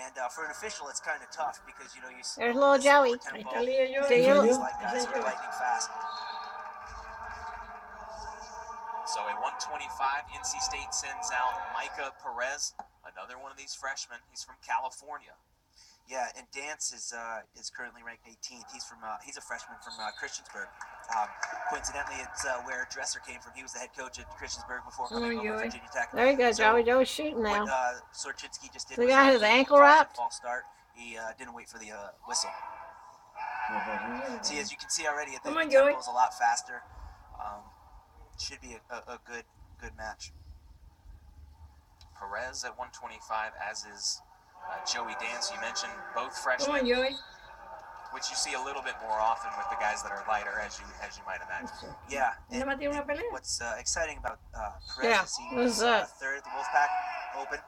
And for an official, it's kind of tough because, you know, There's little Joey. tempo. These like guys are lightning fast. So at 125, NC State sends out Micah Perez, another one of these freshmen. He's from California. Yeah, and Dance is currently ranked 18th. He's a freshman from Christiansburg. Coincidentally, it's where Dresser came from. He was the head coach at Christiansburg before coming over to Virginia Tech. There you go, Joey. Joey's shooting now. What Sorchinsky just did. The guy has ankle wrapped. False start. He didn't wait for the whistle. See, as you can see already, the tempo is a lot faster. Should be a good match. Perez at 125, as is Joey Dance. You mentioned both freshmen, which you see a little bit more often with the guys that are lighter, as you might imagine. Yeah. And what's exciting about Perez is he was third at the Wolfpack Open,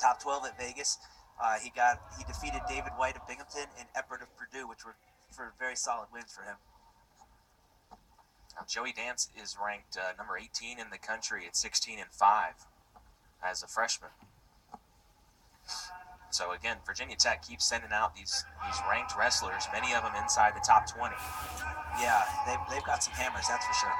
top 12 at Vegas. He defeated David White of Binghamton and Eppert of Purdue, which were very solid wins for him. Now, Joey Dance is ranked number 18 in the country at 16-5 as a freshman. So again, Virginia Tech keeps sending out these ranked wrestlers, many of them inside the top 20. Yeah, they've got some hammers, that's for sure.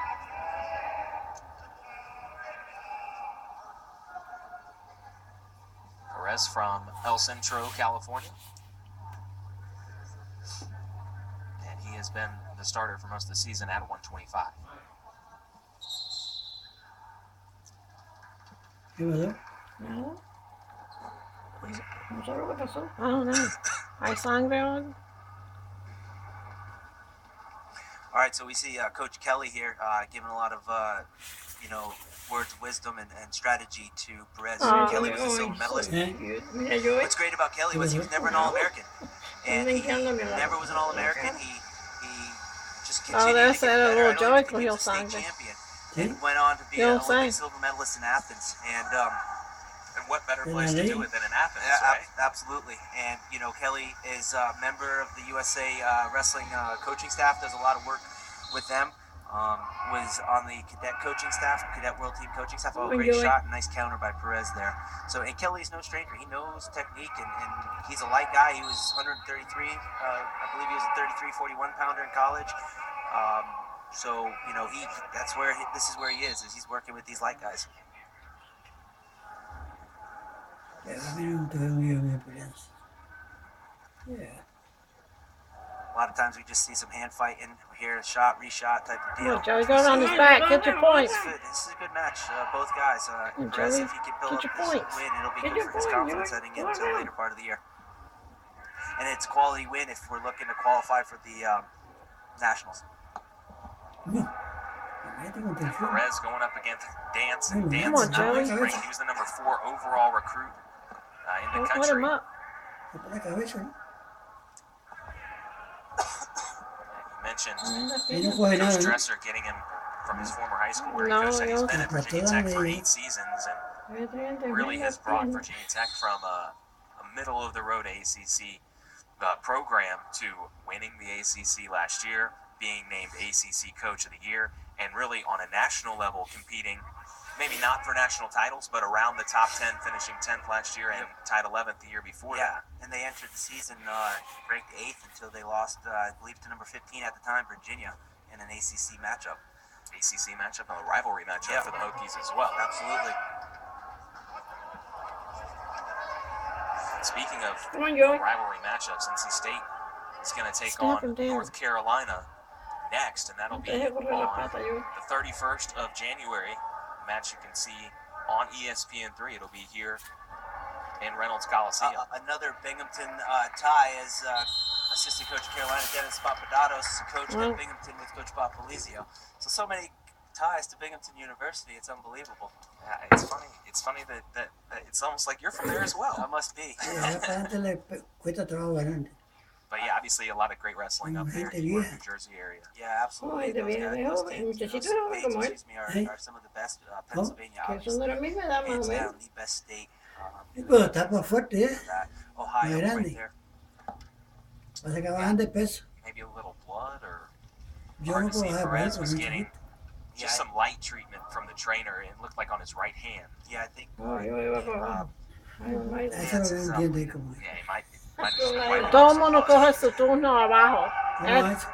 Perez from El Centro, California. And he has been the starter for most of the season at 125. ¿Qué pasó? No. No sé lo que pasó. I don't know. Hay sangre on. All right, so we see Coach Kelly here giving a lot of, words of wisdom and strategy to Perez. Kelly was a silver medalist. What's great about Kelly was he was never an All-American. And he never was an All-American. He just continued to get better. Little Joey he was a state champion. And went on to be an Olympic silver medalist in Athens. And what better place to do it than in Athens, right? Absolutely. And, Kelly is a member of the USA Wrestling coaching staff, does a lot of work with them. Was on the cadet coaching staff, cadet world team coaching staff. Oh, great shot and nice counter by Perez there. So, and Kelly's no stranger. He knows technique, and he's a light guy. He was 133. I believe he was a 33, 41 pounder in college. So, this is where he is he's working with these light guys. Yeah. A lot of times we just see some hand fighting here, shot, reshot type of deal. Joey, go on his back, get your points. This is a good match, both guys. Perez, if he can build up this win, it'll be good for his confidence heading into the later part of the year. And it's a quality win if we're looking to qualify for the Nationals. Perez going up against Dance. And Dance is ranked. He was the number 4 overall recruit in the country. Put him up. Mentioned Coach Dresser getting him from his former high school where he coached, and he's been at Virginia Tech for 8 seasons and really has brought Virginia Tech from a middle-of-the-road ACC program to winning the ACC last year, being named ACC Coach of the Year, and really on a national level competing, maybe not for national titles, but around the top 10, finishing 10th last year and tied 11th the year before that. And they entered the season ranked 8th until they lost, I believe, to number 15 at the time, Virginia, in an ACC matchup. ACC matchup and a rivalry matchup for the Hokies as well. Absolutely. Speaking of rivalry matchups, NC State is going to take on North Carolina next, and that'll be on the 31st of January. A match you can see on ESPN3. It'll be here in Reynolds Coliseum. Another Binghamton tie as assistant coach of Carolina, Dennis Papadatos, coached at Binghamton with Coach Bob Polizio. So many ties to Binghamton University. It's unbelievable. Yeah, it's funny that it's almost like you're from there as well. I must be. But yeah, obviously a lot of great wrestling up there in the New Jersey area. Yeah, absolutely. Those teams, are some of the best Pennsylvania, obviously. Hands down, the best state. Ohio right there. Maybe a little blood or hard to see. Perez was getting just some light treatment from the trainer. It looked like on his right hand. Yeah, I think Eso no lo entiende como. Yeah, he might Todo el mundo coge su turno abajo. ¿Cómo es?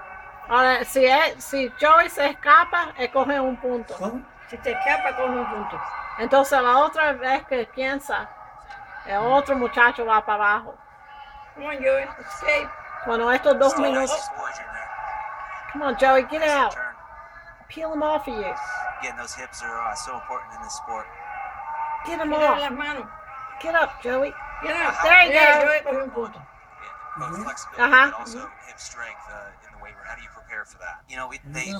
Ahora, si Joey se escapa, él coge un punto. ¿Cómo? Si te escapa, coge un punto. Entonces, la otra vez que piensa, el otro muchacho va para abajo. Come on, Joey, escape. Bueno, estos 2 minutos. Explosion there. Come on, Joey, get Nice out. turn. Peel him off of you. Again, those hips are so important in this sport. Get him off. Get up, Joey. Get up. There you go. both Mhm. flexibility Uh-huh. but also hip strength in the weight room. How do you prepare for that? You know, we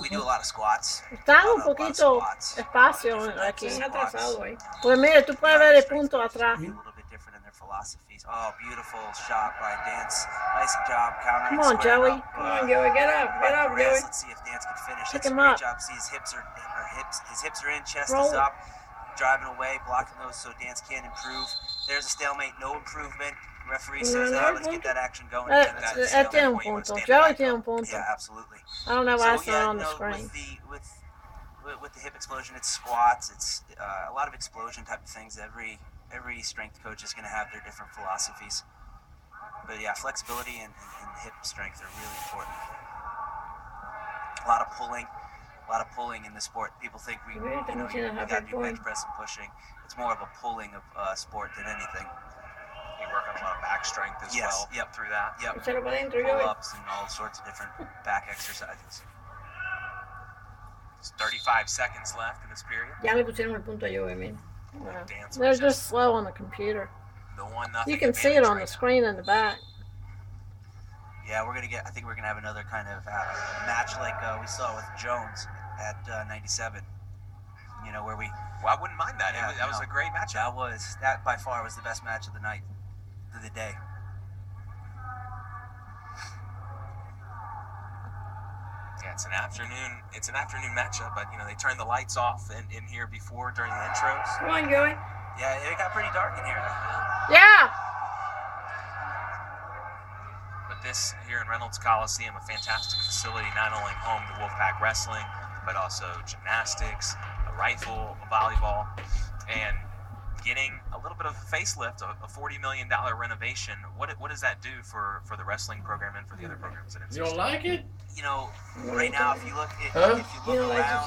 do a lot of squats. Está un A lot of poquito squats. espacio Different aquí. types of squats. Pues mire, tú puedes ver el punto atrás. A little bit different in their philosophies. Oh, beautiful shot by Dance. Nice job countering. Come on, squaring Joey. up, Come on, Joey, get up, by Joey. Perez. Let's see if Dance can finish. Pick That's a him great up. job. See his hips are in, chest Roll. is up, driving away, blocking those so Dance can improve. There's a stalemate, no improvement. Referee says, let's get that action going. again. That's a Él tiene un stalemate. punto. Joey tiene un punto. Yeah, absolutely. I don't know why it's So, not yeah, on you the know, screen. with the hip explosion, it's squats. It's a lot of explosion type of things. Every strength coach is going to have their different philosophies. But yeah, flexibility and hip strength are really important. A lot of pulling in the sport. People think we got to do bench press and pushing. It's more of a pulling of sport than anything. You work on a lot of back strength as Yes, well yep. through that. Yep. Échalo para adentro, Joey. Pull-ups and all sorts of different back exercises. There's 35 seconds left in this period. Ya le pusieron el punto a Joey, man. Dance They're was just slow on the computer. the 1-0 You can see it on the advantage screen in the back. Yeah, I think we're gonna have another kind of match like we saw with Jones at 97. You know, where we. Well, I wouldn't mind that. Yeah, That was a great matchup. That by far was the best match of the night, of the day. Yeah, it's an afternoon matchup, but you know they turned the lights off in here before during the intros. Come on, Joey. Yeah, it got pretty dark in here. Yeah. But this here in Reynolds Coliseum, a fantastic facility, not only home to Wolfpack Wrestling, but also gymnastics, a rifle, a volleyball, and getting a little bit of a facelift, a $40 million renovation. What does that do for the wrestling program and for the other programs at NC You don't like it? You know, right now, if you look Huh? around,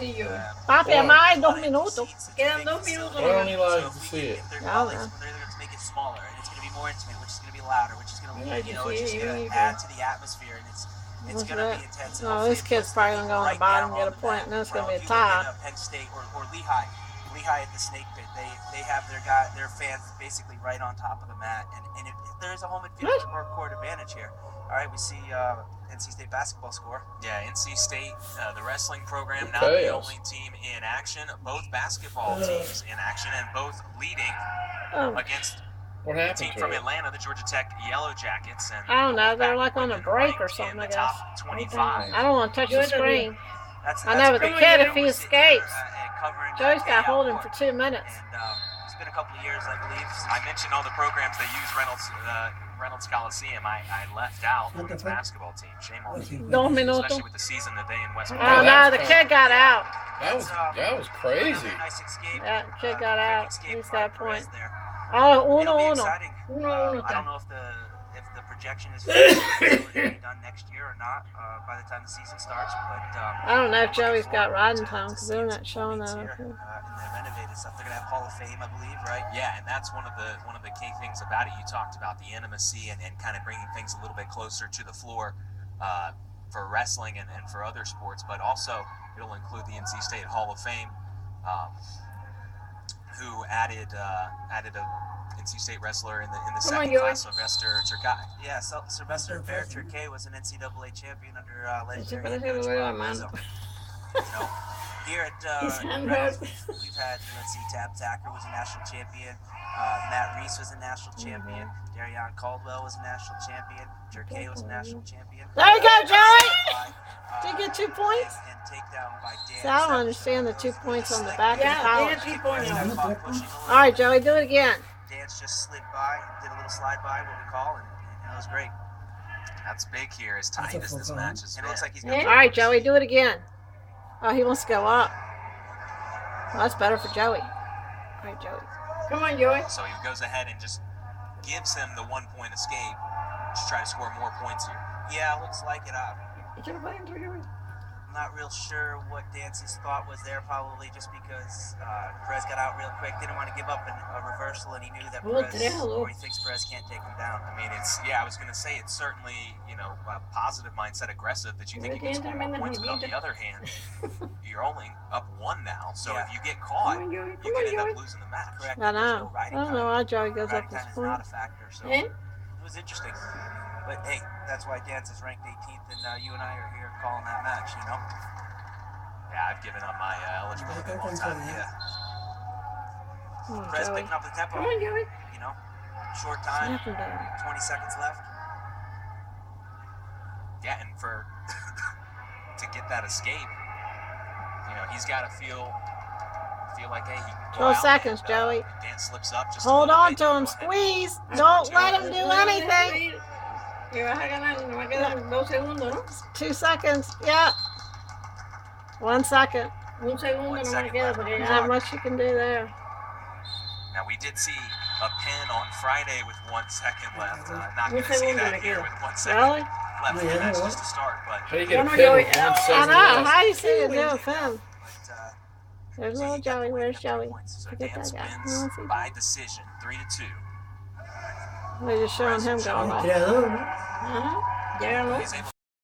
Papi, además hay 2 minutos. Quedan 2 minutos. Why don't you like to see it? They're Yeah, going man. to make it smaller, and it's going to be more intimate, which is going to be louder, which is going to, I'd like to it's see just it, going yeah, to add to the atmosphere, and it's What's going to that? be intense. No, this kid's probably gonna go on the bottom and get a point, and it's gonna be a tie. Penn State or Lehigh at the Snake Pit, they have their fans basically right on top of the mat, and if there's a home field or court advantage here. All right, we see NC State basketball score. Yeah, NC State, the wrestling program, not Okay. the only team in action. Both basketball teams in action and both leading Oh, against What the happened team to from it? Atlanta, the Georgia Tech Yellow Jackets. And I don't know, they're Wolfpack like on a women break or ranked something, in I the guess. top 25. I don't want to touch the screen. That's I know, but the great. kid, if he We're escapes, covering Joey's got payout hold him court. for 2 minutes. And it's been a couple of years, I believe. I mentioned all the programs that use Reynolds Coliseum. I left out What the women's fuck? basketball team. Shame on What's me. it? 2 minutos. Especially with the season that they in West Oh, Oh, no, that's the fine. kid got out. That was crazy. Nice escape. That kid got Quick out. escape He's by got a point. Perez there. Oh, It'll be 1-1. exciting. 1-1. I don't know if the projection is going to be done next year or not by the time the season starts, but I don't know if Joey's got riding to time because they're not seeing showing some that. here, in the renovated stuff. They're going to have Hall of Fame, I believe, right? Yeah, and that's one of the key things about it. You talked about the intimacy and kind of bringing things a little bit closer to the floor for wrestling and for other sports, but also it'll include the NC State Hall of Fame, who added a NC State wrestler in the Come on, second Joey. class, Sylvester Turkai. Yeah, Sylvester Bear Turkey was an NCAA champion under legendary parece head coach que le duele la Bob mano. Rizzo. You know, here at His hand Reynolds, hurts. we've had, let's see, Tab Tacker was a national champion. Matt Reese was a national champion. Darion Caldwell was a national champion. Turkey was a national champion. There you go, Joey! By, Did you get 2 points? and takedown by Dan. See, I don't understand the 2 points on the back and college. Pushing All right, Joey, do it again. Dance just slid by, did a little slide by, what we call, and it was great. That's big here, as tight as this match is. And it looks like he's All going right, Joey, do it again. Oh, he wants to go up. Well, that's better for Joey. All right, Joey. Come on, Joey. So he goes ahead and just gives him the 1 point escape to try to score more points here. Yeah, looks like it. Échalo para adentro, Joey. I'm not real sure what Dance's thought was there, probably just because Perez got out real quick, didn't want to give up a reversal, and he knew that Perez, or he thinks Perez can't take him down. I mean, I was going to say it's certainly, a positive mindset, aggressive that you think you can score more points, but on the other hand, you're only up 1 now, so if you get caught, you could end up losing the match. Correct. I know. I don't know why Joey goes up Riding this time is point. not a factor, so Eh? it was interesting. But hey, that's why Dance is ranked 18th, and you and I are here calling that match, Yeah, I've given up my eligibility a long time. Yeah. Oh, Perez Joey. picking up the tempo. Come on, Joey. Short time, Snap him down. 20 seconds left. Yeah, and to get that escape, he's got to feel like, hey, he can go 12 out seconds, and, Joey. Dan slips up just a Hold little on bit, to him. go ahead. Squeeze. Don't let him do anything. Que vas a ganar, no va a quedar 2 segundos, ¿no? 2 seconds. Yeah. 1 second. Un segundo 1 no me second queda left. porque Not much you can do there. Now, we did see a pin on Friday with 1 second left. Not going to Un see segundo that le here queda. with 1 second Really? left. No, And yeah, that's no. just a start, but How do you get a no, pin Joey, with 1 I second know. left? How do you see it do, Finn? But, There's so little he got the Joey. win, Where's got 3 Joey? points. So Forget Dance that guy. wins Oh, by decision, 3-2. They're just showing him going El like. creador, ¿no? Uh-huh. ya ganó. He's able